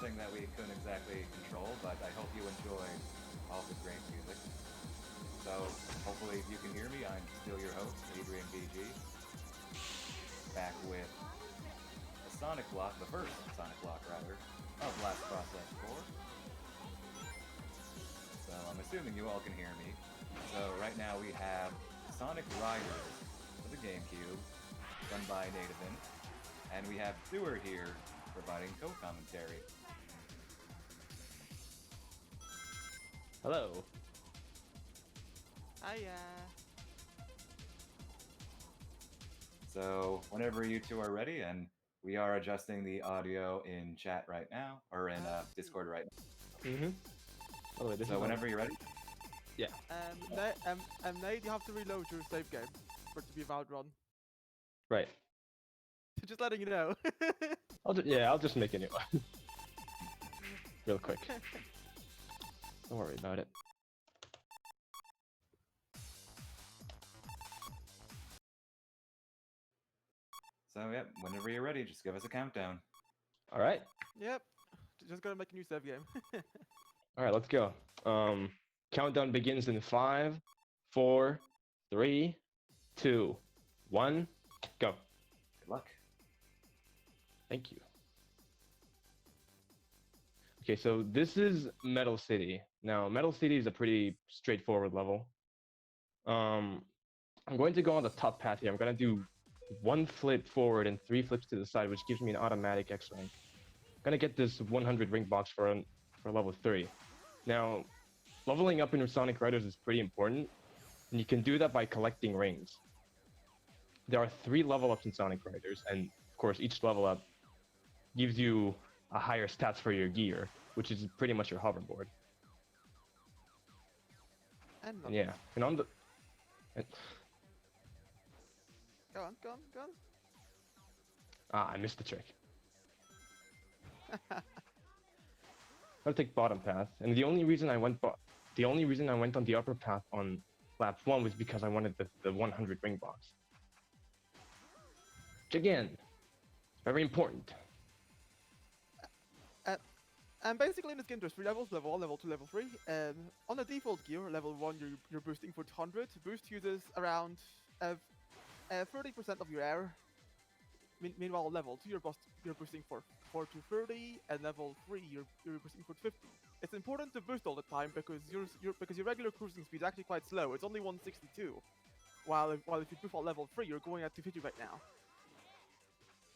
something that we couldn't exactly control, but I hope you enjoy all the great music. So hopefully you can hear me. I'm still your host, Adrian BG, back with the Sonic block, the first Sonic block rather, of Last Process 4. So I'm assuming you all can hear me. So right now we have Sonic Riders for the GameCube, done by Nadevan, and we have Sewer here providing co-commentary. Hello. Hiya. So whenever you two are ready, and we are adjusting the audio in chat right now, or in Discord right now. Mm-hmm. By the way, this So is whenever you're ready, yeah. Nate, you have to reload your save game for it to be a valid run. Right. Just letting you know. I'll just make a new one. Real quick. Don't worry about it. so yep, whenever you're ready, just give us a countdown. All right. Yep. Just gotta make a new save game. All right. Let's go. Countdown begins in 5, 4, 3, 2, 1, go. Good luck. Thank you. Okay, so this is Metal City. Now, Metal City is a pretty straightforward level. I'm going to go on the top path here. I'm going to do 1 flip forward and 3 flips to the side, which gives me an automatic X rank. I'm going to get this 100 ring box for level 3. Now, leveling up in Sonic Riders is pretty important, and you can do that by collecting rings. There are 3 level ups in Sonic Riders, and of course, each level up gives you a higher stats for your gear, which is pretty much your hoverboard. And Yeah, and on the... Go on. I missed the trick. I'll take bottom path, and the only reason I went on the upper path on lap 1 was because I wanted the 100 ring box. Which again, very important. And basically in this game there's 3 levels, level 1, level 2, level 3. On the default gear, level 1 you're boosting for 200. Boost uses around 30% of your air. Meanwhile level 2 you're boosting for 230, and level 3 you're boosting for 50. It's important to boost all the time because your regular cruising speed is actually quite slow. It's only 162. While if you boost on level 3 you're going at 250 right now.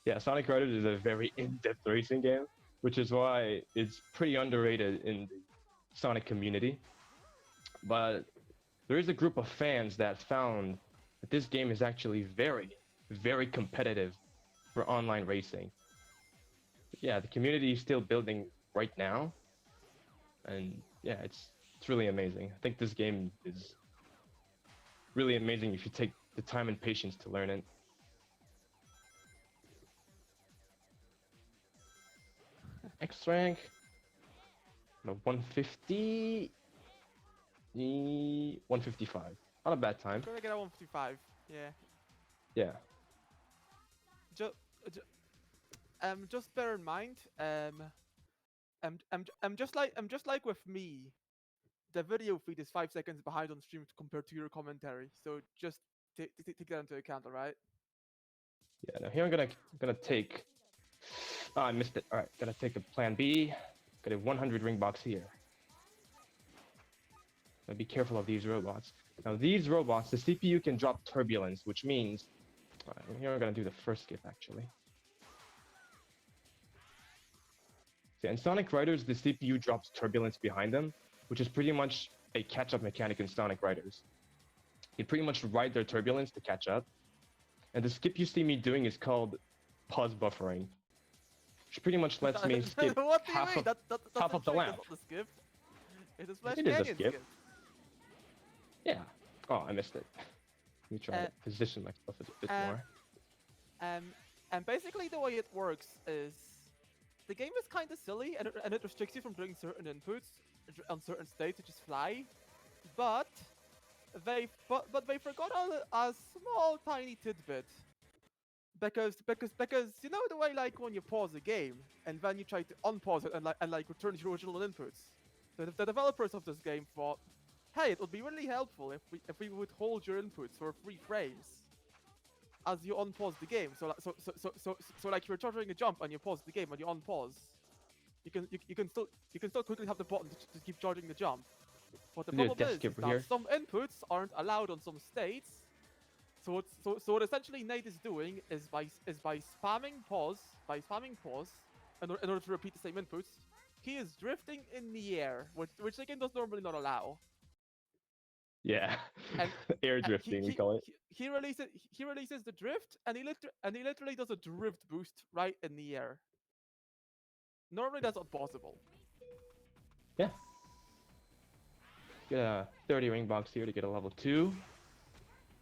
Yeah, Sonic Riders is a very in-depth racing game, which is why it's pretty underrated in the Sonic community. But there is a group of fans that found that this game is actually very, very competitive for online racing. Yeah, the community is still building right now, and yeah, it's really amazing. I think this game is really amazing if you take the time and patience to learn it. X rank, no, 150, 155. Not a bad time. Gonna get a 155. Yeah. Yeah. Just bear in mind, just like with me, the video feed is 5 seconds behind on stream compared to your commentary. So just take that into account, alright? Yeah. Now here I'm gonna take. Oh, I missed it. All right, gotta take a plan B. Got a 100 ring box here. Now be careful of these robots. Now these robots, the CPU can drop turbulence, which means. All right, here I'm gonna do the first skip actually. So in Sonic Riders, the CPU drops turbulence behind them, which is pretty much a catch-up mechanic in Sonic Riders. You pretty much ride their turbulence to catch up. And the skip you see me doing is called pause buffering, which pretty much lets me skip What do you half mean? half of the lap. That's not the skip. It's a Splash It is a Canyon skip. Yeah. Oh, I missed it. Let me try Uh, to position myself a bit more. And basically the way it works is the game is kind of silly and it restricts you from doing certain inputs on certain states, such as fly. But they forgot a small tiny tidbit. Because you know the way like when you pause a game and then you try to unpause it and return your original inputs. The developers of this game thought, hey, it would be really helpful if we would hold your inputs for 3 frames as you unpause the game. So like you're charging a jump and you pause the game and you unpause. You can still quickly have the button to keep charging the jump. But the Do a problem death is skip that here. some inputs aren't allowed on some states. So what essentially Nate is doing is by spamming pause in order to repeat the same inputs, he is drifting in the air, which the game does normally not allow. Yeah, And air he, drifting we call it. he releases the drift and he literally does a drift boost right in the air. Normally that's not possible. Yeah. Get a 30 ring box here to get a level 2.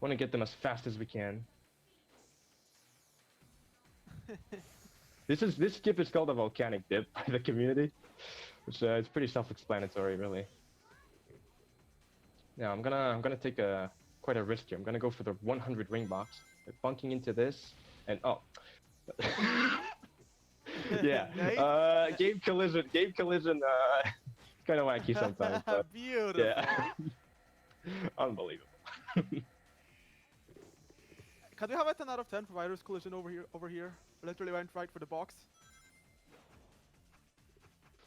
Want to get them as fast as we can. This skip is called a volcanic dip by the community, which is pretty self-explanatory, really. Now I'm gonna take quite a risk here. I'm gonna go for the 100 ring box. By bunking into this, and oh, yeah. Nate? Game collision. Game collision. It's kind of wacky sometimes, but Beautiful. yeah, unbelievable. Can we have a 10 out of 10 for virus collision over here? Literally went right for the box.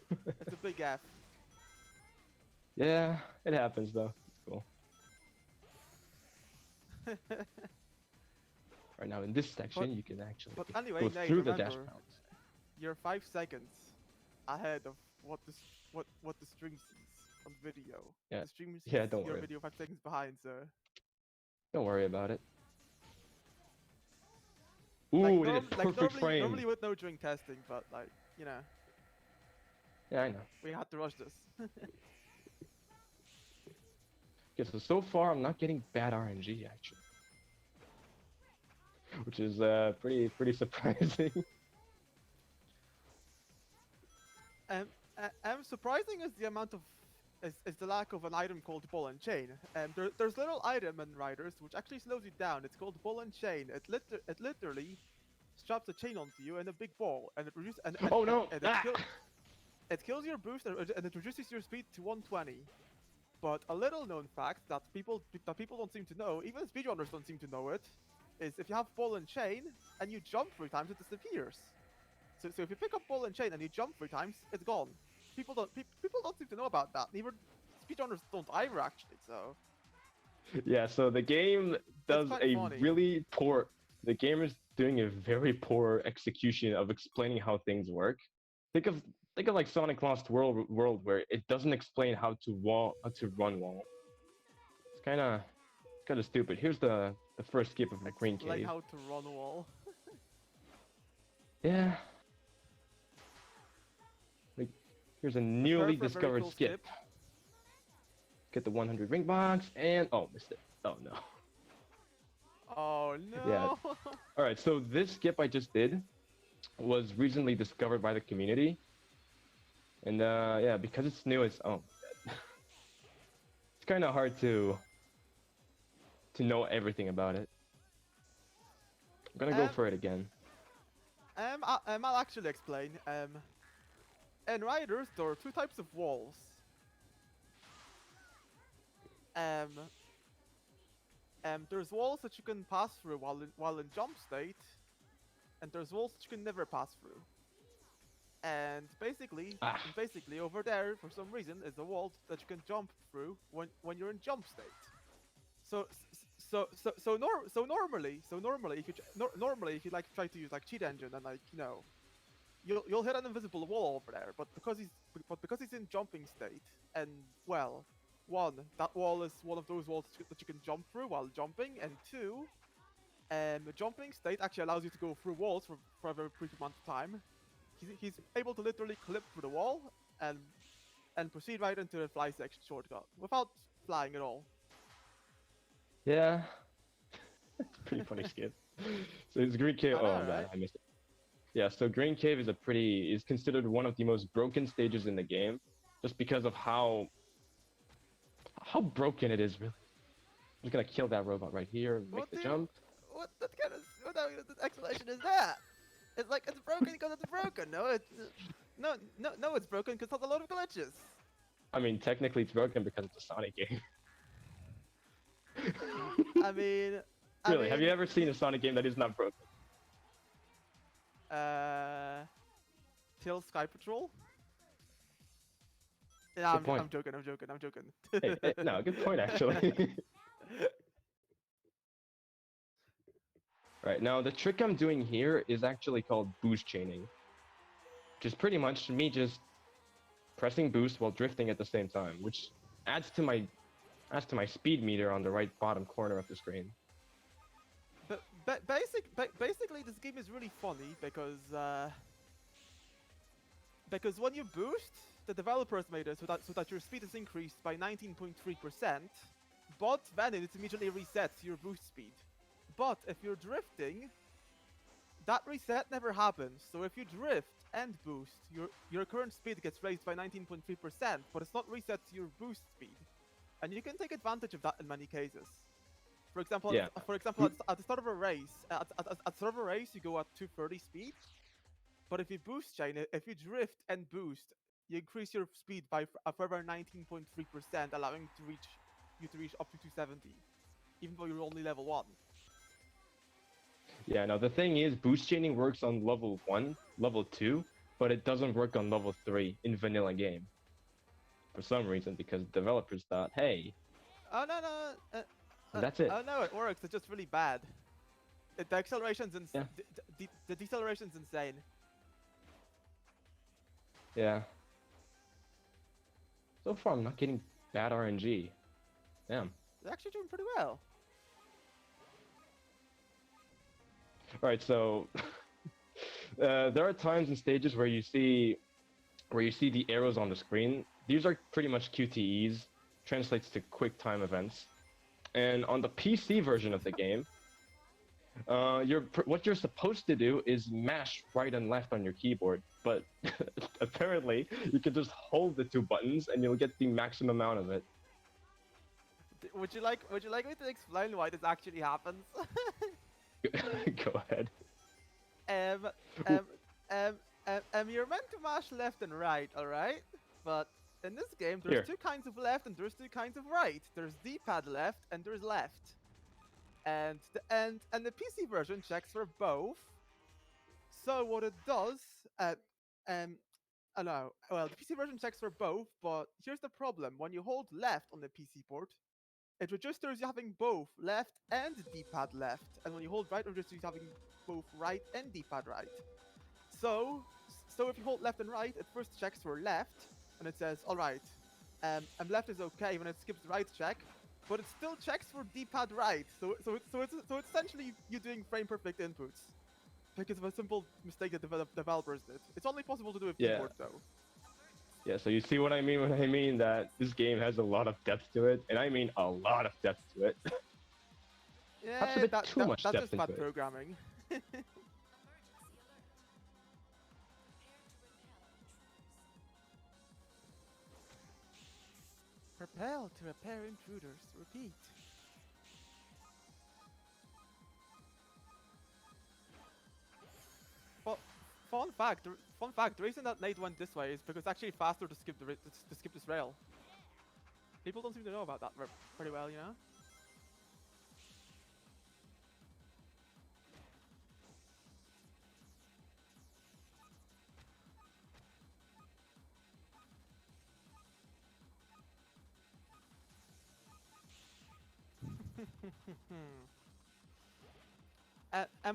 It's a big F. Yeah, it happens though. It's cool. Right now in this section, you can actually But anyway, go Nate, through the dash remember, bounds. you're 5 seconds ahead of what the stream sees on video. Yeah. The stream sees Yeah, don't your worry. video 5 seconds behind, so. Don't worry about it. Ooh, Like, we did a perfect frame. normally you would know during testing, but like, you know, Yeah, I know. we had to rush this. Okay, so far I'm not getting bad RNG actually, which is pretty surprising. Surprising is the amount of is the lack of an item called ball and chain. There's little item in Riders which actually slows you down. It's called ball and chain. It literally straps a chain onto you and a big ball, and it reduces and Oh no! and it kills your boost and it reduces your speed to 120. But a little known fact that people don't seem to know, even speedrunners don't seem to know it, is if you have ball and chain and you jump 3 times, it disappears. So if you pick up ball and chain and you jump 3 times, it's gone. People don't seem to know about that. Even speedrunners don't either, actually. So Yeah, so the game does quite a funny. really poor. The game is doing a very poor execution of explaining how things work. Think of like Sonic Lost World where it doesn't explain how to run wall. It's kind of stupid. Here's the first skip of the green Explain cave. how to run wall. Yeah. Like, here's a newly Prepare for a very discovered cool skip. Get the 100 ring box and oh, missed it. Oh no. Oh no! Yeah. All right, so this skip I just did was recently discovered by the community, and yeah, because it's new, it's it's kind of hard to know everything about it. I'm gonna go for it again. I'll actually explain. In Riders, there are 2 types of walls. There's walls that you can pass through while in jump state, and there's walls that you can never pass through. And basically over there, for some reason, is a wall that you can jump through when you're in jump state. So normally if you like try to use like cheat engine and like you'll hit an invisible wall over there, but because he's in jumping state, and well, one, that wall is one of those walls that you can jump through while jumping, and 2, the jumping state actually allows you to go through walls for a very brief amount of time. He's able to literally clip through the wall and proceed right into the fly section shortcut without flying at all. Yeah. It's a pretty funny skip. So it's Green Cave. I know, Oh man, right? I missed it. Yeah, so Green Cave is considered one of the most broken stages in the game, just because of how broken it is, really. I'm just gonna kill that robot right here and make the jump. What? That kind of what explanation is that? It's like it's broken because it's broken. No, it's broken because it has a lot of glitches. I mean, technically it's broken because it's a Sonic game. I mean, Really, have you ever seen a Sonic game that is not broken? Till Sky Patrol? Yeah, Good point. I'm joking. No, good point actually. Right, now the trick I'm doing here is actually called boost chaining. Which is pretty much me just pressing boost while drifting at the same time, which adds to my speed meter on the right bottom corner of the screen. But basically this game is really funny because when you boost, the developers made it so that your speed is increased by 19.3%, but then it immediately resets your boost speed. But if you're drifting, that reset never happens. So if you drift and boost, your current speed gets raised by 19.3%, but it's not reset to your boost speed. And you can take advantage of that in many cases. For example, Yeah. At the start of a race, at the start of a race, you go at 230 speed. But if you boost chain it, if you drift and boost, you increase your speed by a further 19.3%, allowing you to reach up to 270, even though you're only level 1. Yeah, now the thing is, boost chaining works on level 1, level 2, but it doesn't work on level 3 in vanilla game. For some reason, because developers thought, hey... Oh, no. That's it. Oh, no, it works. It's just really bad. The acceleration's Yeah. the deceleration's insane. Yeah. So far, I'm not getting bad RNG. Damn. They're actually doing pretty well. Alright, so... there are times in stages where you see the arrows on the screen. These are pretty much QTEs, translates to quick time events. And on the PC version of the game, what you're supposed to do is mash right and left on your keyboard, but apparently you can just hold the 2 buttons and you'll get the maximum amount of it. Would you like me to explain why this actually happens? Go ahead. You're meant to mash left and right, alright? But in this game, there's Here. 2 kinds of left and there's 2 kinds of right. There's D-pad left and there's left. And the PC version checks for both. So what it does, no, well, the PC version checks for both, but here's the problem. When you hold left on the PC port, it registers you having both left and D-pad left. And when you hold right, it registers you having both right and D-pad right. So if you hold left and right, it first checks for left, and it says, alright, left is okay when it skips the right check, but it still checks for D-pad right. So it's essentially you doing frame perfect inputs because of a simple mistake that developers did. It's only possible to do with keyboard though. Yeah, so you see what I mean when I mean that this game has a lot of depth to it, and I mean a lot of depth to it. Yeah, Perhaps a bit too much that's depth just bad into it. programming. Propel to repair intruders. Repeat. Well, fun fact. The reason that Nate went this way is because it's actually faster to skip this rail. People don't seem to know about that pretty well, you know.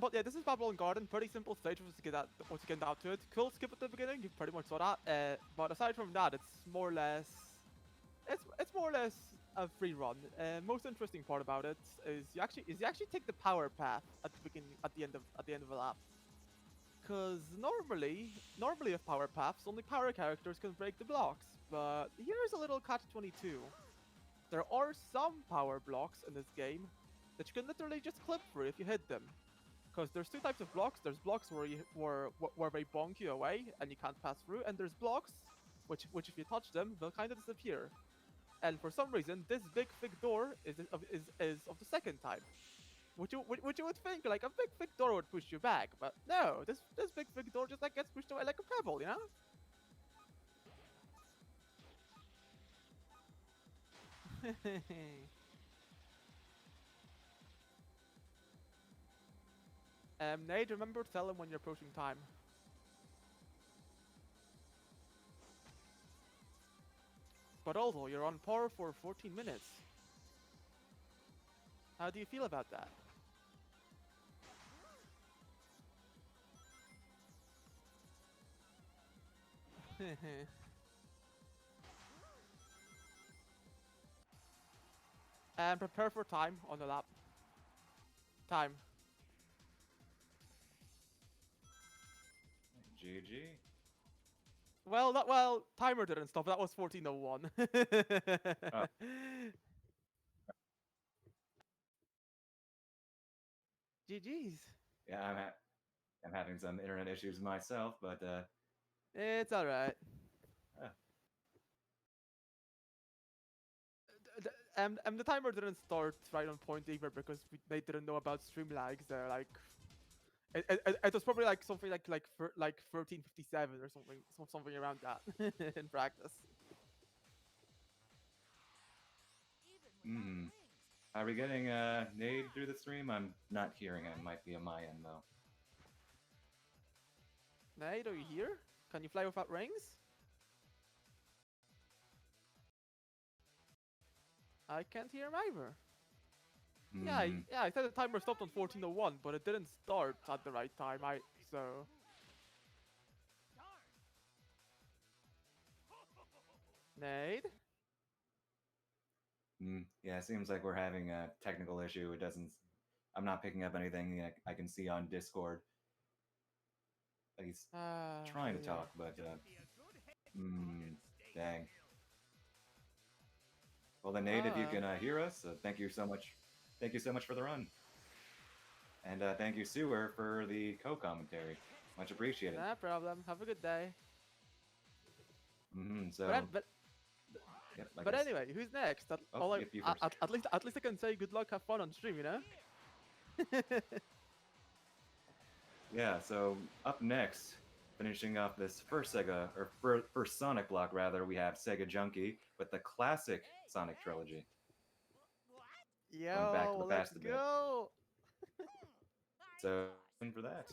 But yeah, this is Babylon Garden. Pretty simple stage once you get out to it. Cool skip at the beginning. You pretty much saw that. But aside from that, it's more or less a free run. Most interesting part about it is you actually take the power path at the beginning, at the end of a lap. Because normally with power paths, only power characters can break the blocks. But here's a little catch-22. There are some power blocks in this game that you can literally just clip through if you hit them. Because there's 2 types of blocks. There's blocks where they bonk you away and you can't pass through, and there's blocks which if you touch them, they'll kind of disappear. And for some reason, this big thick door is of the second type. Would you would think like a big door would push you back, but no, this big door just like gets pushed away like a pebble, you know? Nate, remember to tell him when you're approaching time. But also, you're on par for 14 minutes. How do you feel about that? And prepare for time on the lap. Time. GG. Well, not well. Timer didn't stop. That was 14:01. Oh. GG's. Yeah, I'm having some internet issues myself, but It's all right. uh, And the timer didn't start right on point either because they didn't know about stream lags. They're like, it was probably like something like 13:57 or something around that in practice. are we getting Nade through the stream? I'm not hearing him. Might be on my end though. Nate, are you here? Can you fly without rings? I can't hear him either. Yeah, I said the timer stopped on 14:01, but it didn't start at the right time. So. Nate? Yeah, it seems like we're having a technical issue. It doesn't. I'm not picking up anything I can see on Discord. Like he's trying to talk, but dang. Well, then, Nate, if you can hear us, thank you so much. Thank you so much for the run, and thank you, Sewer, for the co-commentary. Much appreciated. No problem. Have a good day. So. But, yep, but anyway, who's next? Yep, you first. At least I can say good luck, have fun on stream, you know. Yeah. So up next, finishing off this first Sega or first Sonic block rather, we have Sega Junkie with the classic Sonic trilogy. Going back to Yo, the let's past a bit. go. So in for that.